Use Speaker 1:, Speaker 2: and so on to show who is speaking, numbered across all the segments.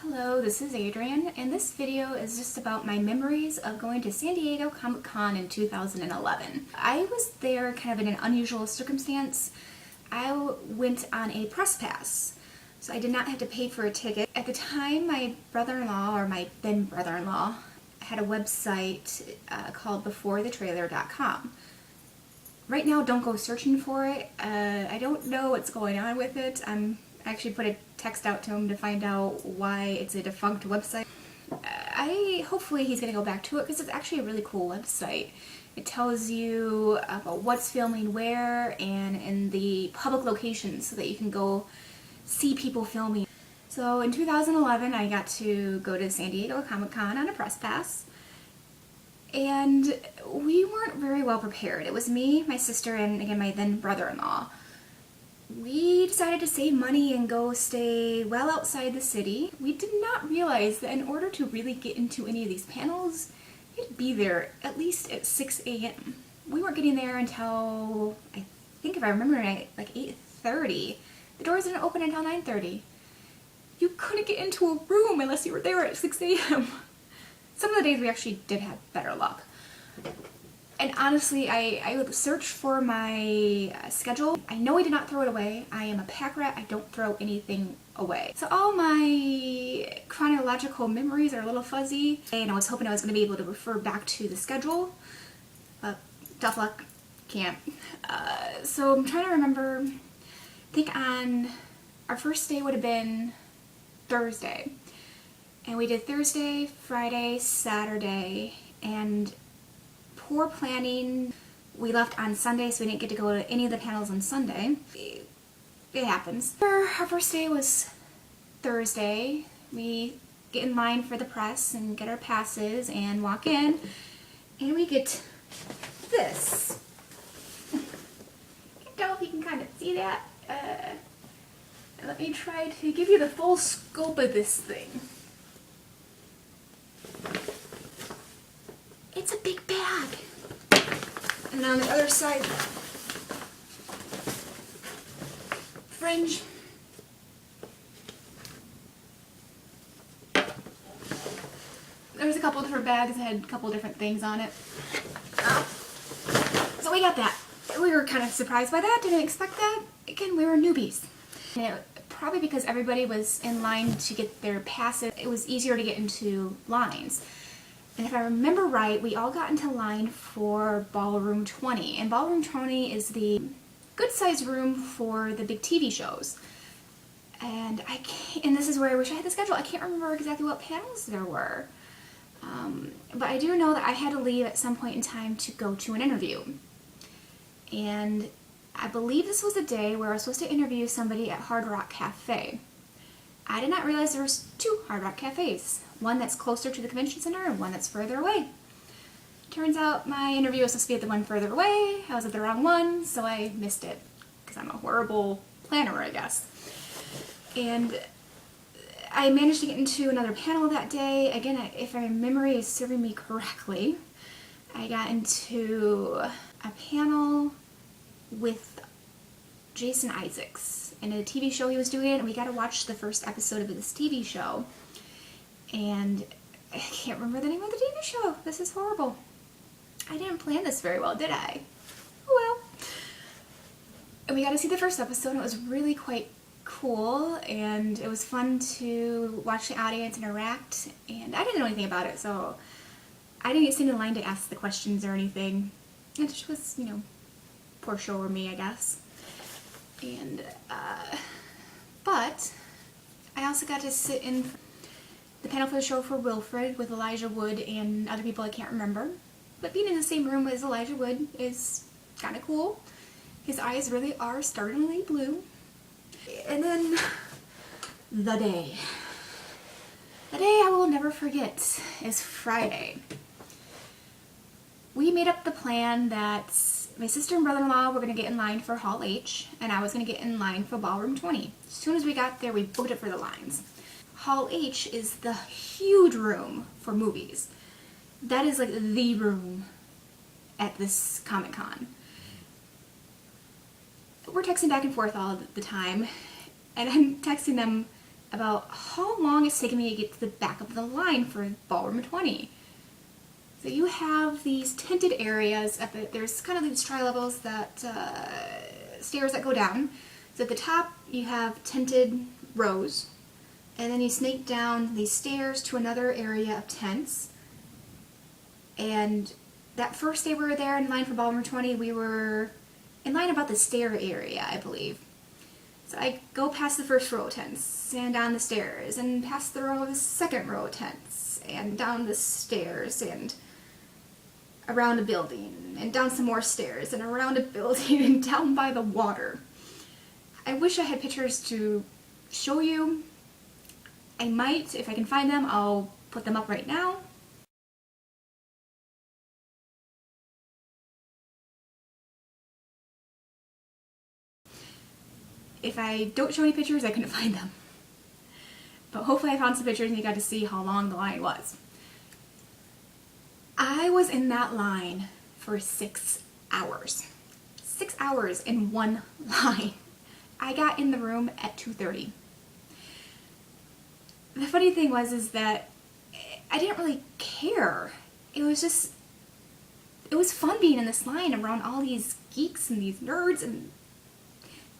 Speaker 1: Hello, this is Adrienne, and this video is just about my memories of going to San Diego Comic-Con in 2011. I was there kind of in an unusual circumstance. I went on a press pass, so I did not have to pay for a ticket. At the time, my brother-in-law, or my then brother-in-law, had a website called beforethetrailer.com. Right now, don't go searching for it. I don't know what's going on with it. I actually put a text out to him to find out why it's a defunct website. Hopefully he's going to go back to it because it's actually a really cool website. It tells you about what's filming where and in the public locations so that you can go see people filming. So in 2011 I got to go to San Diego Comic-Con on a press pass. And we weren't very well prepared. It was me, my sister, and again my then brother-in-law. We decided to save money and go stay well outside the city. We did not realize that in order to really get into any of these panels, you'd be there at least at 6 a.m. We weren't getting there until, I think if I remember right, like 8:30. The doors didn't open until 9:30. You couldn't get into a room unless you were there at 6 a.m. Some of the days we actually did have better luck. And honestly, I would search for my schedule. I know I did not throw it away. I am a pack rat. I don't throw anything away. So all my chronological memories are a little fuzzy, and I was hoping I was going to be able to refer back to the schedule, but tough luck, can't. So I'm trying to remember. I think on our first day would have been Thursday, and we did Thursday, Friday, Saturday, and poor planning. We left on Sunday, so we didn't get to go to any of the panels on Sunday. It happens. Our first day was Thursday. We get in line for the press and get our passes and walk in, and we get this. I don't know if you can kind of see that. Let me try to give you the full scope of this thing. It's a big bag. And on the other side, fringe. There was a couple different bags that had a couple different things on it. So we got that. We were kind of surprised by that, didn't expect that. Again, we were newbies. And probably because everybody was in line to get their passes, it was easier to get into lines. And if I remember right, we all got into line for Ballroom 20. And Ballroom 20 is the good-sized room for the big TV shows. And and this is where I wish I had the schedule. I can't remember exactly what panels there were. But I do know that I had to leave at some point in time to go to an interview. And I believe this was the day where I was supposed to interview somebody at Hard Rock Cafe. I did not realize there was two Hard Rock Cafes. One that's closer to the convention center and one that's further away. Turns out my interview was supposed to be at the one further away. I was at the wrong one, so I missed it. Because I'm a horrible planner, I guess. And I managed to get into another panel that day. Again, if my memory is serving me correctly, I got into a panel with Jason Isaacs in a TV show he was doing, and we got to watch the first episode of this TV show. And I can't remember the name of the TV show. This is horrible. I didn't plan this very well, did I? Oh well. And we got to see the first episode, and it was really quite cool, and it was fun to watch the audience interact, and I didn't know anything about it, so I didn't get sent in line to ask the questions or anything. It just was, you know, poor show or me, I guess. And, but I also got to sit in the panel for the show for Wilfred with Elijah Wood and other people I can't remember. But being in the same room as Elijah Wood is kind of cool. His eyes really are startlingly blue. And then the day. The day I will never forget is Friday. We made up the plan that my sister and brother-in-law were going to get in line for Hall H, and I was going to get in line for Ballroom 20. As soon as we got there, we booked it for the lines. Hall H is the huge room for movies. That is like the room at this Comic-Con. We're texting back and forth all the time, and I'm texting them about how long it's taken me to get to the back of the line for Ballroom 20. So you have these tinted areas up it. There's kind of these tri-levels that stairs that go down. So at the top you have tinted rows, and then you snake down these stairs to another area of tents. And that first day we were there in line for Ballroom 20, we were in line about the stair area, I believe. So I go past the first row of tents, and down the stairs, and past the second row of tents, and down the stairs, and around a building, and down some more stairs, and around a building, and down by the water. I wish I had pictures to show you. I might, if I can find them, I'll put them up right now. If I don't show any pictures, I couldn't find them. But hopefully I found some pictures and you got to see how long the line was. I was in that line for 6 hours. 6 hours in one line. I got in the room at 2:30. The funny thing was that I didn't really care. It was fun being in this line around all these geeks and these nerds and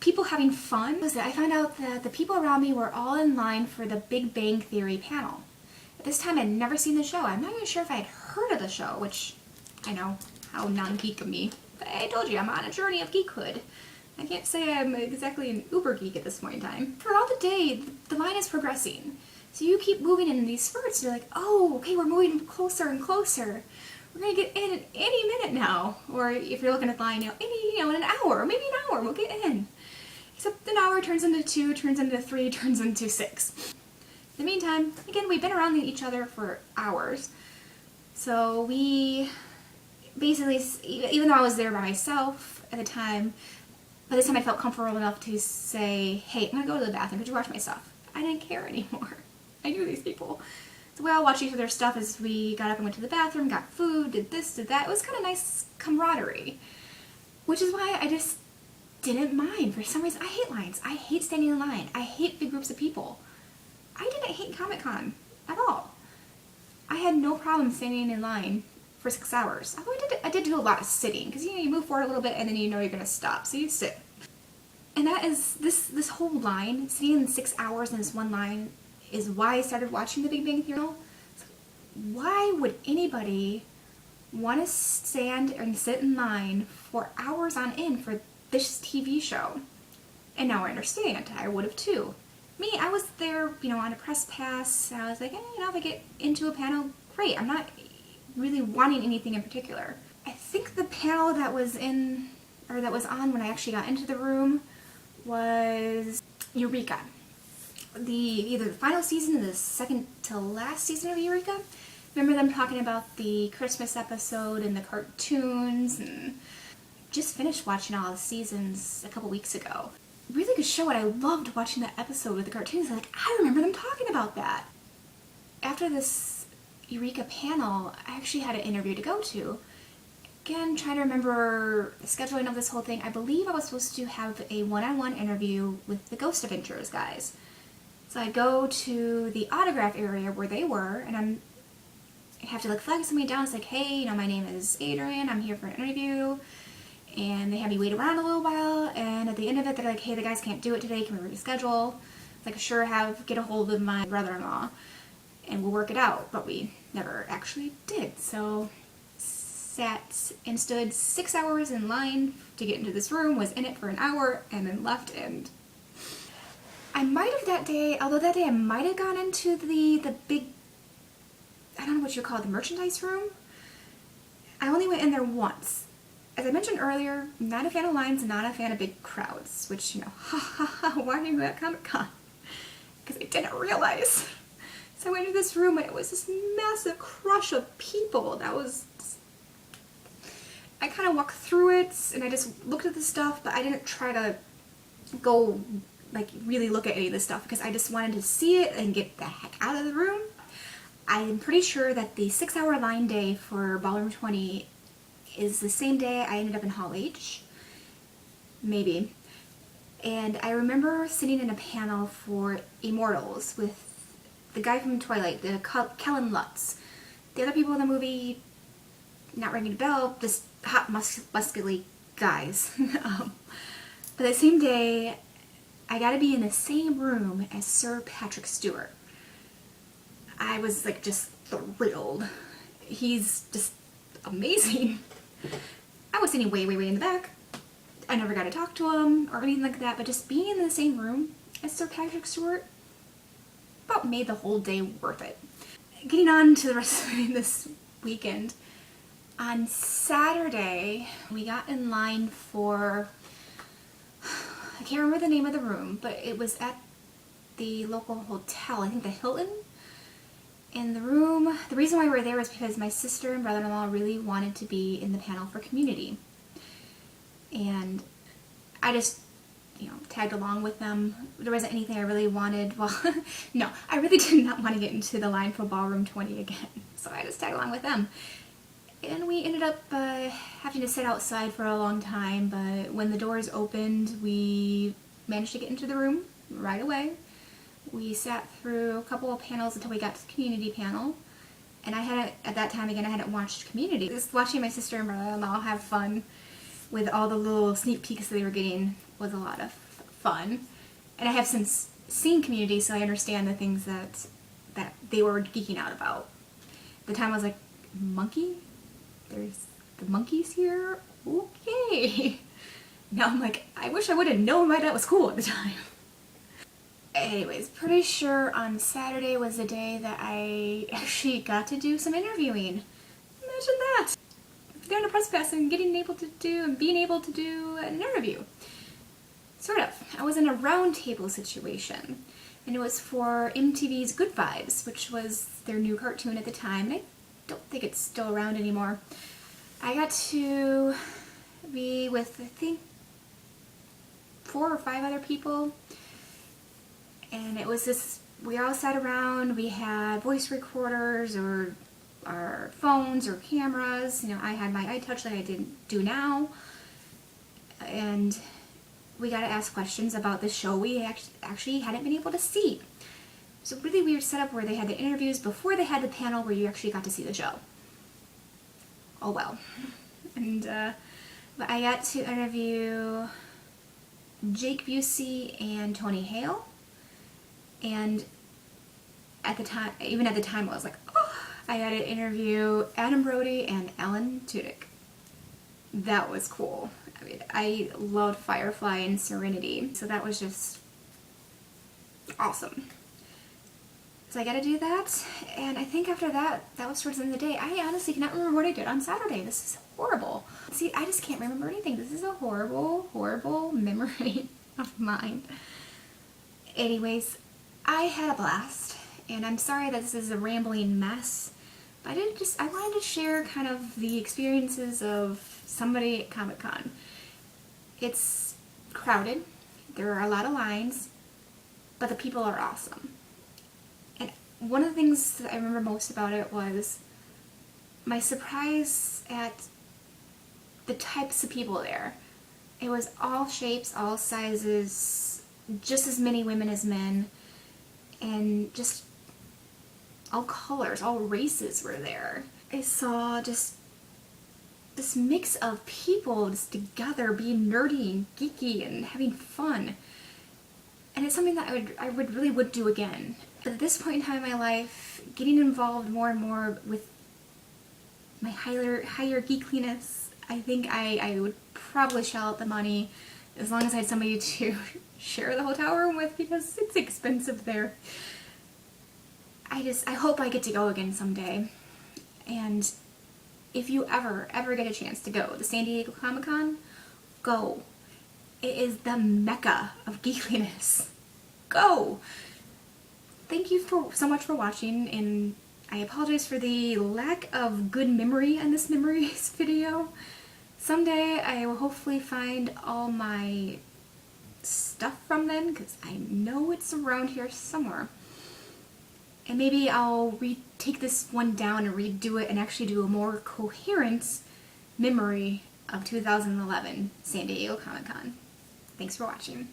Speaker 1: people having fun. I found out that the people around me were all in line for the Big Bang Theory panel. At this time I'd never seen the show. I'm not even sure if I'd heard of the show, which I know, how non-geek of me. But I told you, I'm on a journey of geekhood. I can't say I'm exactly an uber geek at this point in time. Throughout the day, the line is progressing. So you keep moving in these spurts. You're like, oh, okay, we're moving closer and closer. We're gonna get in any minute now. Or if you're looking at the line, in an hour, maybe an hour, we'll get in. Except an hour turns into 2, turns into 3, turns into 6. In the meantime, again, we've been around each other for hours. So we basically, even though I was there by myself at the time, by this time I felt comfortable enough to say, hey, I'm gonna go to the bathroom, could you watch my stuff? I didn't care anymore. I knew these people. So we all watched each other's stuff as we got up and went to the bathroom, got food, did this, did that. It was kind of nice camaraderie. Which is why I just didn't mind. For some reason, I hate lines. I hate standing in line. I hate big groups of people. I didn't hate Comic-Con at all. I had no problem standing in line for 6 hours. Although I did do a lot of sitting, because you move forward a little bit and then you know you're going to stop, so you sit. And that is, this whole line, sitting in 6 hours in this one line, is why I started watching The Big Bang Theory. Why would anybody want to stand and sit in line for hours on end for this TV show? And now I understand. I would have too. Me, I was there, on a press pass. I was like, if I get into a panel, great. I'm not really wanting anything in particular. I think the panel that was on when I actually got into the room was Eureka. Either the final season or the second to last season of Eureka. Remember them talking about the Christmas episode and the cartoons, and just finished watching all the seasons a couple weeks ago. Really good show, and I loved watching that episode with the cartoons. I remember them talking about that. After this Eureka panel, I actually had an interview to go to. Again, trying to remember the scheduling of this whole thing. I believe I was supposed to have a one-on-one interview with the Ghost Adventures guys. So I go to the autograph area where they were, and I have to flag somebody down. It's like, hey, my name is Adrian, I'm here for an interview. And they had me wait around a little while, and at the end of it, they're like, hey, the guys can't do it today, can we reschedule? It's like, sure, get a hold of my brother-in-law, and we'll work it out. But we never actually did. So sat and stood 6 hours in line to get into this room, was in it for an hour, and then left. And I might have that day, although that day I might have gone into the big, I don't know what you call it, the merchandise room. I only went in there once. As I mentioned earlier, I'm not a fan of lines, not a fan of big crowds, which, why are you at Comic-Con? Because I didn't realize. So I went into this room and it was this massive crush of people that was, I kind of walked through it and I just looked at the stuff, but I didn't try to go, really look at any of this stuff because I just wanted to see it and get the heck out of the room. I'm pretty sure that the 6 hour line day for Ballroom 20 is the same day I ended up in Hall H. Maybe. And I remember sitting in a panel for Immortals with the guy from Twilight, the Kellen Lutz. The other people in the movie, not ringing a bell, just hot, muscly guys. But the same day, I got to be in the same room as Sir Patrick Stewart. I was like just thrilled. He's just amazing. I was sitting way in the back. I never got to talk to him or anything like that, but just being in the same room as Sir Patrick Stewart about made the whole day worth it. Getting on to the rest of this weekend, on Saturday we got in line for, I can't remember the name of the room, but it was at the local hotel, I think the Hilton. And the reason why we were there was because my sister and brother-in-law really wanted to be in the panel for Community. And I just, tagged along with them. There wasn't anything I really wanted. Well, no, I really did not want to get into the line for Ballroom 20 again. So I just tagged along with them. And we ended up having to sit outside for a long time, but when the doors opened, we managed to get into the room right away. We sat through a couple of panels until we got to the Community panel. And at that time, again, I hadn't watched Community. Just watching my sister and brother-in-law have fun with all the little sneak peeks that they were getting was a lot of fun. And I have since seen Community, so I understand the things that they were geeking out about. At the time I was like, monkey? There's the monkeys here? Okay. Now I'm like, I wish I would have known why that was cool at the time. Anyways, pretty sure on Saturday was the day that I actually got to do some interviewing. Imagine that! There in a press pass and being able to do an interview. Sort of. I was in a round table situation, and it was for MTV's Good Vibes, which was their new cartoon at the time. I don't think it's still around anymore. I got to be with, I think, 4 or 5 other people, and it was this, we all sat around, we had voice recorders or our phones or cameras. I had my iTouch like I didn't do now, and we got to ask questions about the show we actually hadn't been able to see. It was a really weird setup where they had the interviews before they had the panel where you actually got to see the show. Oh well. And but I got to interview Jake Busey and Tony Hale, and even at the time I was like, oh, I got to interview Adam Brody and Alan Tudyk. That was cool. I mean, I loved Firefly and Serenity, so that was just awesome. So I got to do that, and I think after that was towards the end of the day. I honestly cannot remember what I did on Saturday. This is horrible. See, I just can't remember anything. This is a horrible memory of mine. Anyways, I had a blast, and I'm sorry that this is a rambling mess, but I wanted to share kind of the experiences of somebody at Comic-Con. It's crowded, there are a lot of lines, but the people are awesome. And one of the things that I remember most about it was my surprise at the types of people there. It was all shapes, all sizes, just as many women as men, and just all colors, all races were there. I saw just this mix of people just together being nerdy and geeky and having fun. And it's something that I really would do again. But at this point in time in my life, getting involved more and more with my higher geekliness, I think I would probably shell out the money as long as I had somebody to share the hotel room with, because it's expensive there. I hope I get to go again someday. And if you ever get a chance to go to San Diego Comic-Con, go. It is the mecca of geekliness. Go! Thank you so much for watching, and I apologize for the lack of good memory in this memories video. Someday I will hopefully find all my stuff from then, because I know it's around here somewhere. And maybe I'll take this one down and redo it and actually do a more coherent memory of 2011 San Diego Comic-Con. Thanks for watching.